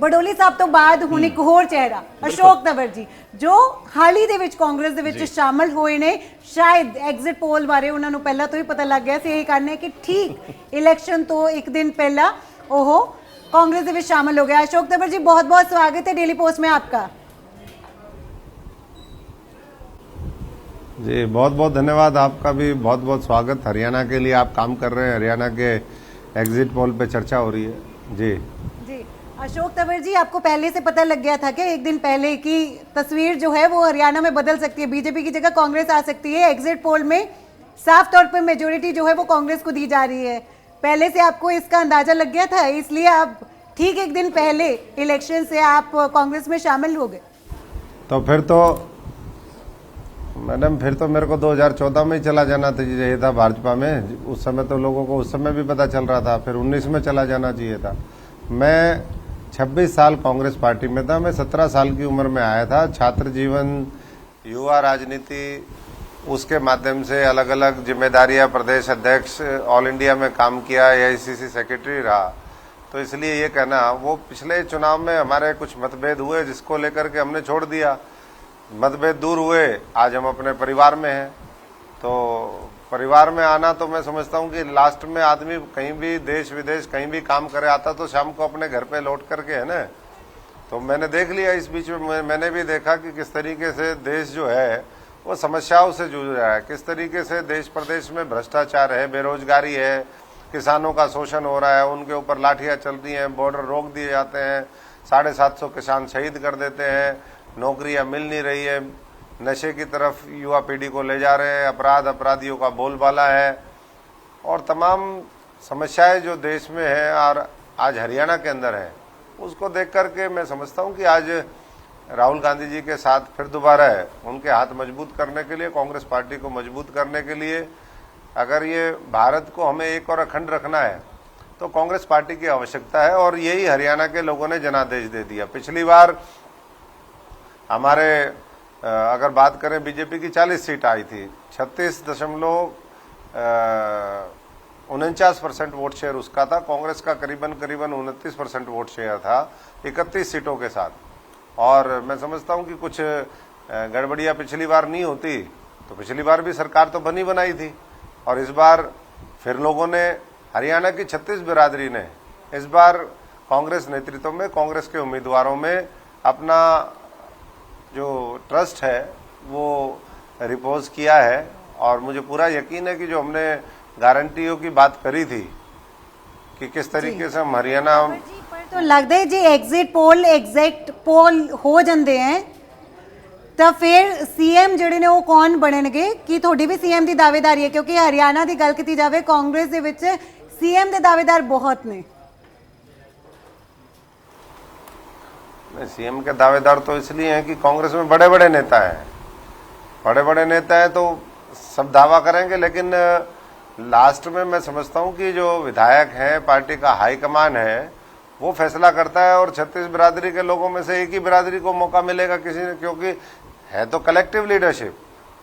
ਬਡੋਲੀ ਸਾਹਿਬ ਤੋਂ ਬਾਅਦ ਹੁਣ ਇੱਕ ਹੋਰ ਚਿਹਰਾ ਅਸ਼ੋਕ ਤੰਵਰ ਜੀ ਜੋ ਹਾਲ ਹੀ ਦੇ ਵਿੱਚ ਕਾਂਗਰਸ ਦੇ ਵਿੱਚ ਸ਼ਾਮਲ ਹੋਏ ਨੇ। ਸ਼ਾਇਦ ਐਗਜ਼ਿਟ ਪੋਲ ਬਾਰੇ ਉਹਨਾਂ ਨੂੰ ਪਹਿਲਾਂ ਤੋਂ ਹੀ ਪਤਾ ਲੱਗ ਗਿਆ ਸੀ ਇਹ ਕਰਨੇ ਕਿ ਠੀਕ ਇਲੈਕਸ਼ਨ ਤੋਂ ਇੱਕ दिन ਪਹਿਲਾਂ ਉਹ कांग्रेस ਦੇ ਵਿੱਚ शामिल हो गया। अशोक तंवर जी बहुत बहुत स्वागत है डेली पोस्ट में आपका। जी बहुत बहुत धन्यवाद, आपका भी बहुत बहुत स्वागत। हरियाणा के लिए आप काम कर रहे हैं, हरियाणा के एग्जिट पोल पे चर्चा हो रही है। जी जी अशोक तंवर जी, आपको पहले से पता लग गया था कि एक दिन पहले की तस्वीर जो है वो हरियाणा में बदल सकती है, बीजेपी की जगह कांग्रेस आ सकती है। एग्जिट पोल में साफ तौर पर मेजोरिटी जो है वो कांग्रेस को दी जा रही है, पहले से आपको इसका अंदाजा लग गया था, इसलिए आप ठीक एक दिन पहले इलेक्शन से आप कांग्रेस में शामिल हो गए? तो फिर तो मैडम फिर तो मेरे को 2014 में ही चला जाना चाहिए था भाजपा में। उस समय तो लोगों को उस समय भी पता चल रहा था, फिर 19 में चला जाना चाहिए था। मैं 26 साल कांग्रेस पार्टी में था, मैं 17 साल की उम्र में आया था। छात्र जीवन, युवा राजनीति, उसके माध्यम से अलग अलग जिम्मेदारियां, प्रदेश अध्यक्ष, ऑल इंडिया में काम किया, एआईसीसी सेक्रेटरी रहा। तो इसलिए ये कहना, वो पिछले चुनाव में हमारे कुछ मतभेद हुए जिसको लेकर के हमने छोड़ दिया। मतभेद दूर हुए, आज हम अपने परिवार में हैं। तो परिवार में आना तो मैं समझता हूँ कि लास्ट में आदमी कहीं भी देश विदेश कहीं भी काम करे आता तो शाम को अपने घर पे लौट करके है ना। तो मैंने देख लिया इस बीच में, मैंने भी देखा कि किस तरीके से देश जो है वो समस्याओं से जूझ रहा है, किस तरीके से देश प्रदेश में भ्रष्टाचार है, बेरोजगारी है, किसानों का शोषण हो रहा है, उनके ऊपर लाठियां चल रही हैं, बॉर्डर रोक दिए जाते हैं, 750 किसान शहीद कर देते हैं, नौकरियां मिल नहीं रही है, नशे की तरफ युवा पीढ़ी को ले जा रहे हैं, अपराधियों का बोलबाला है और तमाम समस्याएं जो देश में है और आज हरियाणा के अंदर है, उसको देख करके मैं समझता हूं कि आज राहुल गांधी जी के साथ फिर दोबारा है, उनके हाथ मजबूत करने के लिए, कांग्रेस पार्टी को मजबूत करने के लिए, अगर ये भारत को हमें एक और अखंड रखना है तो कांग्रेस पार्टी की आवश्यकता है। और यही हरियाणा के लोगों ने जनादेश दे दिया। पिछली बार हमारे अगर बात करें बीजेपी की 40 सीट आई थी, 36.49% वोट शेयर उसका था, कांग्रेस का करीबन 29% वोट शेयर था 31 सीटों के साथ। और मैं समझता हूं कि कुछ गड़बड़ियां पिछली बार नहीं होती तो पिछली बार भी सरकार तो बनी बनाई थी। और इस बार फिर लोगों ने, हरियाणा की 36 बिरादरी ने इस बार कांग्रेस नेतृत्व में, कांग्रेस के उम्मीदवारों में अपना जो ट्रस्ट है वो रिपोज किया है। और मुझे पूरा यकीन है कि जो हमने गारंटियों की बात करी थी कि किस तरीके से हम हरियाणा तो लगता है जी एग्जैक्ट पोल हो जाते हैं तो फिर सीएम ਜਿਹੜੇ ਨੇ ਉਹ ਕੌਣ ਬਣਨਗੇ? ਕਿ ਤੁਹਾਡੀ ਵੀ ਸੀਐਮ ਦੀ ਦਾਅਵੇਦਾਰੀ ਹੈ? ਕਿਉਂਕਿ ਹਰਿयाणा ਦੀ ਗੱਲ ਕੀਤੀ ਜਾਵੇ ਕਾਂਗਰਸ ਦੇ ਵਿੱਚ सीएम ਦੇ ਦਾਅਵੇਦਾਰ ਬਹੁਤ ਨੇ। सीएम के दावेदार तो इसलिए हैं कि कांग्रेस में बड़े बड़े नेता हैं, बड़े बड़े नेता हैं तो सब दावा करेंगे, लेकिन लास्ट में मैं समझता हूं कि जो विधायक हैं, पार्टी का हाईकमान है, वो फैसला करता है। और 36 बिरादरी के लोगों में से एक ही बिरादरी को मौका मिलेगा किसी ने, क्योंकि है तो कलेक्टिव लीडरशिप,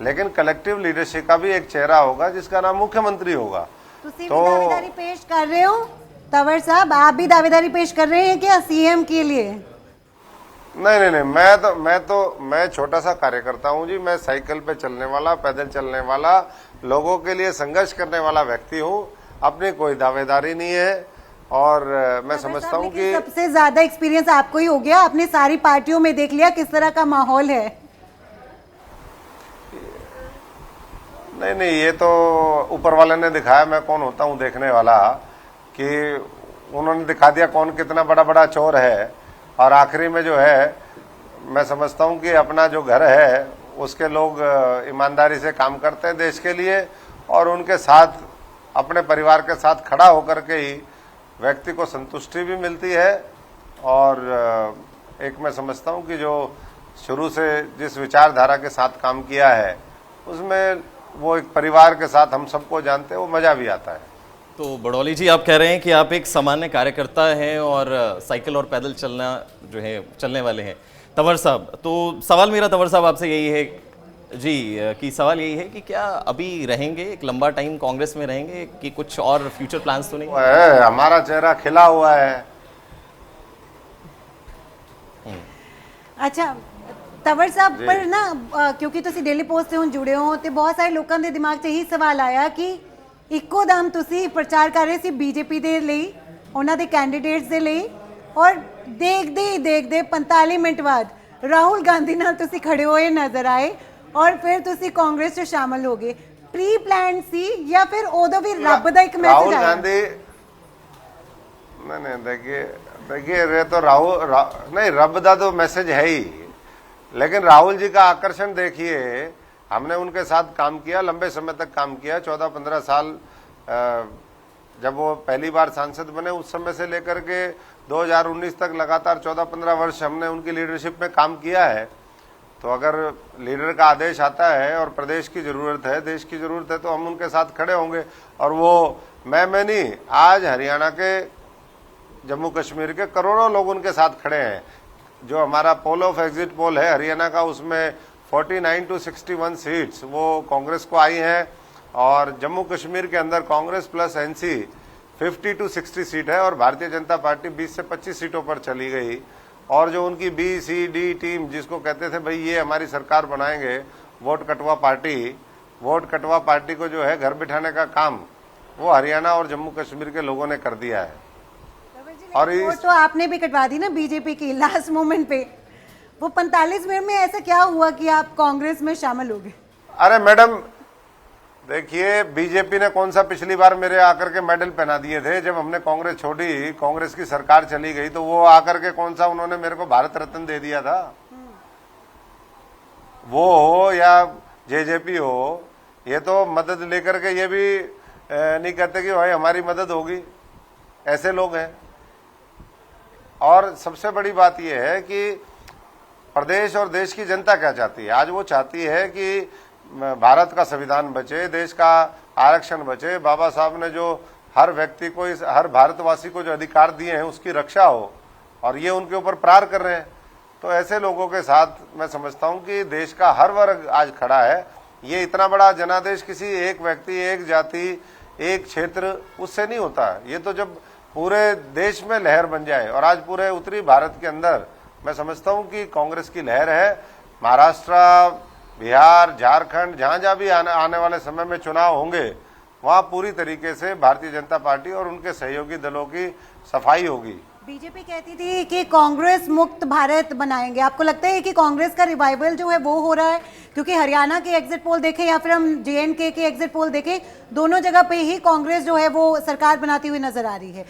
लेकिन कलेक्टिव लीडरशिप का भी एक चेहरा होगा जिसका नाम मुख्यमंत्री होगा। तो दावेदारी पेश कर रहे हो तंवर साहब, आप भी दावेदारी पेश कर रहे हैं क्या सीएम के लिए? नहीं, मैं छोटा सा कार्यकर्ता हूं जी। मैं साइकिल पे चलने वाला, पैदल चलने वाला, लोगों के लिए संघर्ष करने वाला व्यक्ति हूं। अपनी कोई दावेदारी नहीं है। और मैं समझता हूं कि सबसे ज्यादा एक्सपीरियंस आपको ही हो गया, आपने सारी पार्टियों में देख लिया किस तरह का माहौल है। नहीं, ये तो ऊपर वाले ने दिखाया, मैं कौन होता हूं देखने वाला, कि उन्होंने दिखा दिया कौन कितना बड़ा बड़ा चोर है। और आखिरी में जो है, मैं समझता हूं कि अपना जो घर है उसके लोग ईमानदारी से काम करते हैं देश के लिए, और उनके साथ, अपने परिवार के साथ खड़ा होकर के ही व्यक्ति को संतुष्टि भी मिलती है। और एक मैं समझता हूं कि जो शुरू से जिस विचारधारा के साथ काम किया है उसमें वो एक परिवार के साथ हम सबको जानते हैं, वो मजा भी आता है। तो बडौली जी, आप कह रहे हैं कि आप एक सामान्य कार्यकर्ता हैं और साइकिल और पैदल चलने वाले हैं। तंवर साहब, तो सवाल मेरा तंवर साहब आपसे यही है जी कि सवाल यही है कि क्या अभी रहेंगे, एक लंबा टाइम कांग्रेस में रहेंगे कि कुछ और फ्यूचर प्लान्स तो नहीं? हमारा चेहरा खिला हुआ है, ਅੱਛਾ ਤਵਰ ਸਾਹਿਬ ਪਰ ਨਾ ਕਿਉਂਕਿ ਤੁਸੀਂ ਡੇਲੀ ਪੋਸਟ ਤੇ ਹੁਣ ਜੁੜੇ ਹੋ ਤੇ ਬਹੁਤ ਸਾਰੇ ਲੋਕਾਂ ਦੇ ਦਿਮਾਗ 'ਚ ਇਹੀ ਸਵਾਲ ਆਇਆ ਕਿ ਇੱਕੋ ਦਮ ਤੁਸੀਂ ਪ੍ਰਚਾਰ ਕਰ ਰਹੇ ਸੀ ਬੀਜੇਪੀ ਦੇ ਲਈ ਉਹਨਾਂ ਦੇ ਕੈਂਡੀਡੇਟਸ ਦੇ ਲਈ ਔਰ ਦੇਖਦੇ ਹੀ ਦੇਖਦੇ 45 ਮਿੰਟ ਬਾਅਦ ਰਾਹੁਲ ਗਾਂਧੀ ਨਾਲ ਤੁਸੀਂ ਖੜੇ ਹੋਏ ਨਜ਼ਰ ਆਏ ਔਰ ਫਿਰ ਤੁਸੀਂ ਕਾਂਗਰਸ 'ਚ ਸ਼ਾਮਲ ਹੋ ਗਏ ਪ੍ਰੀ ਪਲਾਨ ਸੀ ਜਾਂ ਫਿਰ ਉਦੋਂ ਵੀ ਰੱਬ ਦਾ ਇੱਕ ਮੈਸੇਜ राहुल ਆਇਆ गांधी नहीं देखिए देखिए ये तो नहीं रब दा तो मैसेज है ही, लेकिन राहुल जी का आकर्षण देखिए। हमने उनके साथ काम किया, लंबे समय तक काम किया, 14-15 साल जब वो पहली बार सांसद बने उस समय से लेकर के 2019 तक लगातार 14-15 वर्ष हमने उनकी लीडरशिप में काम किया है। तो अगर लीडर का आदेश आता है और प्रदेश की जरूरत है, देश की जरूरत है, तो हम उनके साथ खड़े होंगे। और वो मैं नहीं, आज हरियाणा के, जम्मू कश्मीर के करोड़ों लोग उनके साथ खड़े हैं। जो हमारा पोल ऑफ एग्जिट पोल है हरियाणा का, उसमें 49 to 61 सीट्स वो कांग्रेस को आई हैं और जम्मू कश्मीर के अंदर Congress plus NC 50 to 60 seat है और भारतीय जनता पार्टी 20 से 25 सीटों पर चली गई। और जो उनकी बी सी डी टीम जिसको कहते थे भाई ये हमारी सरकार बनाएंगे, वोट कटवा पार्टी को जो है घर बिठाने का काम वो हरियाणा और जम्मू कश्मीर के लोगों ने कर दिया है। और वोट तो आपने भी कटवा दी ना बीजेपी की लास्ट मोमेंट पे। वो 45 मिनट में ऐसा क्या हुआ कि आप कांग्रेस में शामिल हो गए? अरे मैडम देखिए, बीजेपी ने कौन सा पिछली बार मेरे आकर के मेडल पहना दिए थे जब हमने कांग्रेस छोड़ी, कांग्रेस की सरकार चली गई, तो वो आकर के कौन सा उन्होंने मेरे को भारत रत्न दे दिया था? वो हो या जेजेपी हो, ये तो मदद लेकर के ये भी नहीं कहते कि भाई हमारी मदद होगी, ऐसे लोग हैं। और सबसे बड़ी बात यह है कि प्रदेश और देश की जनता क्या चाहती है। आज वो चाहती है कि भारत का संविधान बचे, देश का आरक्षण बचे, बाबा साहब ने जो हर व्यक्ति को, हर भारतवासी को जो अधिकार दिए हैं उसकी रक्षा हो, और ये उनके ऊपर प्रहार कर रहे हैं। तो ऐसे लोगों के साथ मैं समझता हूं कि देश का हर वर्ग आज खड़ा है। ये इतना बड़ा जनादेश किसी एक व्यक्ति, एक जाति, एक क्षेत्र उससे नहीं होता। ये तो जब पूरे देश में लहर बन जाए, और आज पूरे उत्तरी भारत के अंदर मैं समझता हूं कि कांग्रेस की लहर है। महाराष्ट्र, बिहार, झारखंड, जहां जहां भी आने वाले समय में चुनाव होंगे वहां पूरी तरीके से भारतीय जनता पार्टी और उनके सहयोगी दलों की सफाई होगी। बीजेपी कहती थी कि कांग्रेस मुक्त भारत बनाएंगे, आपको लगता है कि कांग्रेस का रिवाइवल जो है वो हो रहा है? क्योंकि हरियाणा के एग्जिट पोल देखें या फिर हम JNK के एग्जिट पोल देखें, दोनों जगह पे ही कांग्रेस जो है वो सरकार बनाती हुई नजर आ रही है।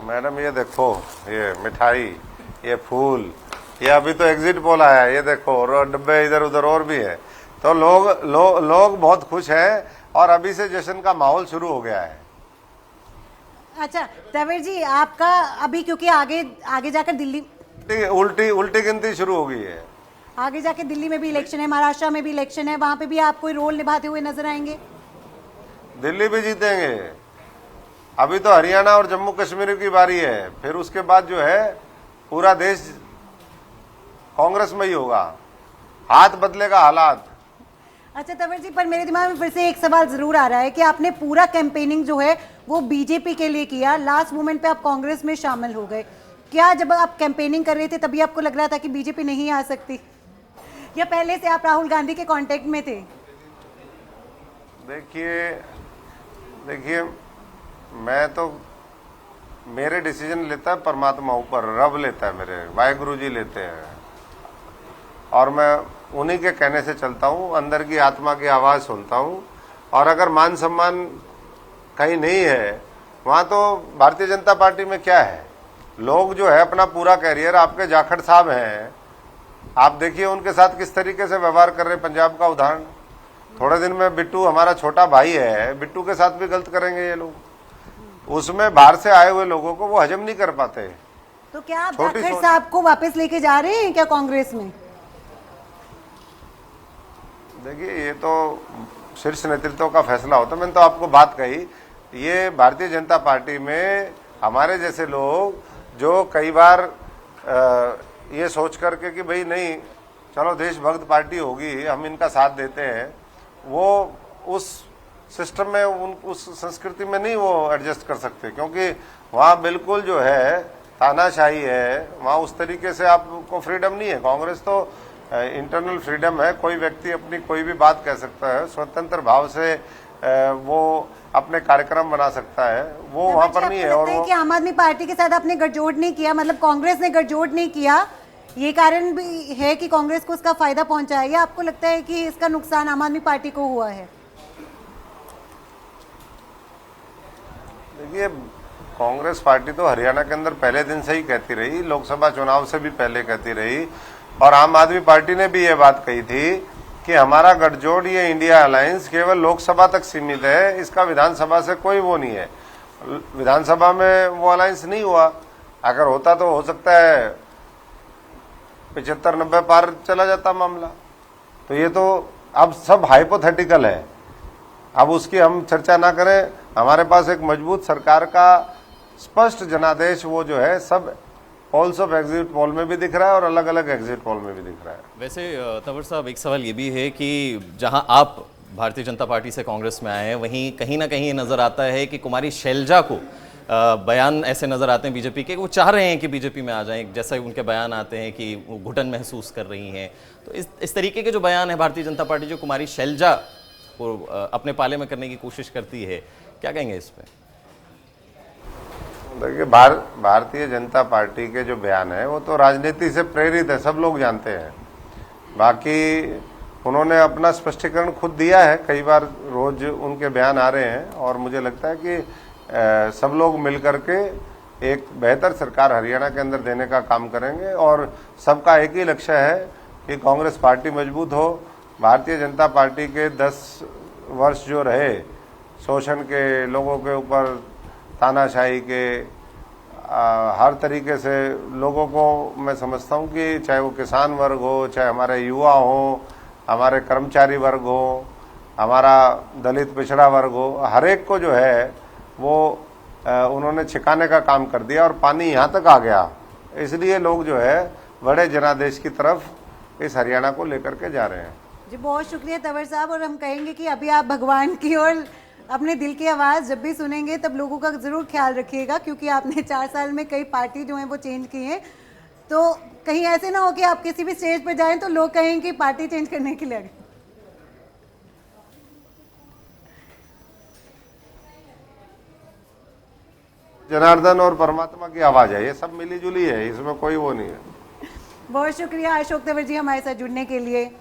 मैडम ये देखो, ये मिठाई, ये फूल, ये अभी तो एग्जिट पोल आया है, ये देखो, और डब्बे इधर उधर और भी है। तो लोग बहुत खुश हैं और अभी से जश्न का माहौल शुरू हो गया है। अच्छा तवेर जी, आपका अभी क्योंकि आगे जाकर दिल्ली उल्टी गिनती शुरू हो गई है। आगे जाके दिल्ली में भी इलेक्शन है, महाराष्ट्र में भी इलेक्शन है, वहां पे भी आप कोई रोल निभाते हुए नजर आएंगे? दिल्ली भी जीतेंगे। अभी तो हरियाणा और जम्मू कश्मीर की बारी है, फिर उसके बाद जो है पूरा देश कांग्रेस में ही होगा, हाथ बदलेगा हालात। अच्छा तवर जी, पर मेरे दिमाग में फिर से एक सवाल जरूर आ रहा है कि आपने पूरा कैंपेनिंग जो है वो बीजेपी के लिए किया, लास्ट मोमेंट पे आप कांग्रेस में शामिल हो गए। क्या जब आप कैंपेनिंग कर रहे थे तभी आपको लग रहा था कि बीजेपी नहीं आ सकती, या पहले से आप राहुल गांधी के कांटेक्ट में थे? देखिए मैं तो, मेरे डिसीजन लेता है परमात्मा ऊपर, रब लेता है, मेरे वाहेगुरु जी लेते हैं, और मैं उन्हीं के कहने से चलता हूँ, अंदर की आत्मा की आवाज़ सुनता हूँ। और अगर मान सम्मान कहीं नहीं है, वहाँ तो भारतीय जनता पार्टी में क्या है, लोग जो है अपना पूरा कैरियर, आपके जाखड़ साहब हैं, आप देखिए उनके साथ किस तरीके से व्यवहार कर रहे हैं। पंजाब का उदाहरण, थोड़े दिन में बिट्टू हमारा छोटा भाई है, बिट्टू के साथ भी गलत करेंगे ये लोग। उसमें बाहर से आए हुए लोगों को वो हजम नहीं कर पाते। तो क्या आप जाखड़ साहब को वापस लेके जा रहे हैं क्या कांग्रेस में? देखिए ये तो शीर्ष नेतृत्व का फैसला होता है। मैंने तो आपको बात कही, ये भारतीय जनता पार्टी में हमारे जैसे लोग जो कई बार ये सोच करके कि भाई नहीं चलो देशभक्त पार्टी होगी, हम इनका साथ देते हैं, वो उस सिस्टम में, उस संस्कृति में नहीं वो एडजस्ट कर सकते, क्योंकि वहाँ बिल्कुल जो है तानाशाही है, वहाँ उस तरीके से आपको फ्रीडम नहीं है। कांग्रेस तो इंटरनल फ्रीडम है, कोई व्यक्ति अपनी कोई भी बात कह सकता है, स्वतंत्र भाव से वो अपने कार्यक्रम बना सकता है, वो वहाँ पर नहीं है। और वो कि आम आदमी पार्टी के साथ आपने गठजोड़ नहीं किया, मतलब कांग्रेस ने गठजोड़ नहीं किया, ये कारण भी है कि कांग्रेस को उसका फायदा पहुंचा है, या आपको लगता है कि इसका नुकसान आम आदमी पार्टी को हुआ है? देखिए, कांग्रेस पार्टी तो हरियाणा के अंदर पहले दिन से ही कहती रही, लोकसभा चुनाव से भी पहले कहती रही, और आम आदमी पार्टी ने भी ये बात कही थी कि हमारा गठजोड़, ये इंडिया अलायंस केवल लोकसभा तक सीमित है, इसका विधानसभा से कोई वो नहीं है। विधानसभा में वो अलायंस नहीं हुआ, अगर होता तो हो सकता है 75-90 पार चला जाता मामला। तो ये तो अब सब हाइपोथेटिकल है, अब उसकी हम चर्चा ना करें। हमारे पास एक मजबूत सरकार का स्पष्ट जनादेश वो जो है सब पोल्स ऑफ एग्जिट पोल में भी दिख रहा है और अलग अलग एग्जिट पोल में भी दिख रहा है। वैसे तंवर साहब, एक सवाल ये भी है कि जहां आप भारतीय जनता पार्टी से कांग्रेस में आए हैं, वहीं कहीं ना कहीं नजर आता है कि कुमारी शैलजा को बयान ऐसे नजर आते हैं बीजेपी के, वो चाह रहे हैं कि बीजेपी में आ जाएं, जैसे उनके बयान आते हैं कि वो घुटन महसूस कर रही हैं। तो इस तरीके के जो बयान है भारतीय जनता पार्टी जो कुमारी शैलजा को अपने पाले में करने की कोशिश करती है, क्या कहेंगे इस पर? देखिए, भारतीय जनता पार्टी के जो बयान है वो तो राजनीति से प्रेरित है, सब लोग जानते हैं। बाकी उन्होंने अपना स्पष्टीकरण खुद दिया है, कई बार रोज उनके बयान आ रहे हैं, और मुझे लगता है कि सब लोग मिलकर के एक बेहतर सरकार हरियाणा के अंदर देने का काम करेंगे, और सबका एक ही लक्ष्य है कि कांग्रेस पार्टी मजबूत हो। भारतीय जनता पार्टी के 10 वर्ष जो रहे शोषण के, लोगों के ऊपर तानाशाही के, हर तरीके से लोगों को, मैं समझता हूँ कि चाहे वो किसान वर्ग हो, चाहे हमारे युवा हो, हमारे कर्मचारी वर्ग हो, हमारा दलित पिछड़ा वर्ग हो, हर एक को जो है वो उन्होंने छिकाने का काम कर दिया, और पानी यहाँ तक आ गया। इसलिए लोग जो है बड़े जनादेश की तरफ इस हरियाणा को लेकर के जा रहे हैं। जी, बहुत शुक्रिया तंवर साहब, और हम कहेंगे कि अभी आप भगवान की और अपने दिल की आवाज़ जब भी सुनेंगे तब लोगों का ज़रूर ख्याल रखिएगा, क्योंकि आपने 4 साल में कई पार्टी जो हैं वो चेंज की हैं। तो कहीं ऐसे ना हो कि आप किसी भी स्टेज पर जाएं तो लोग कहें कि पार्टी चेंज करने के लिए गए। जनार्दन और परमात्मा की आवाज़ है, ये सब मिली जुली है, इसमें कोई वो नहीं है। बहुत शुक्रिया अशोक तंवर जी हमारे साथ जुड़ने के लिए।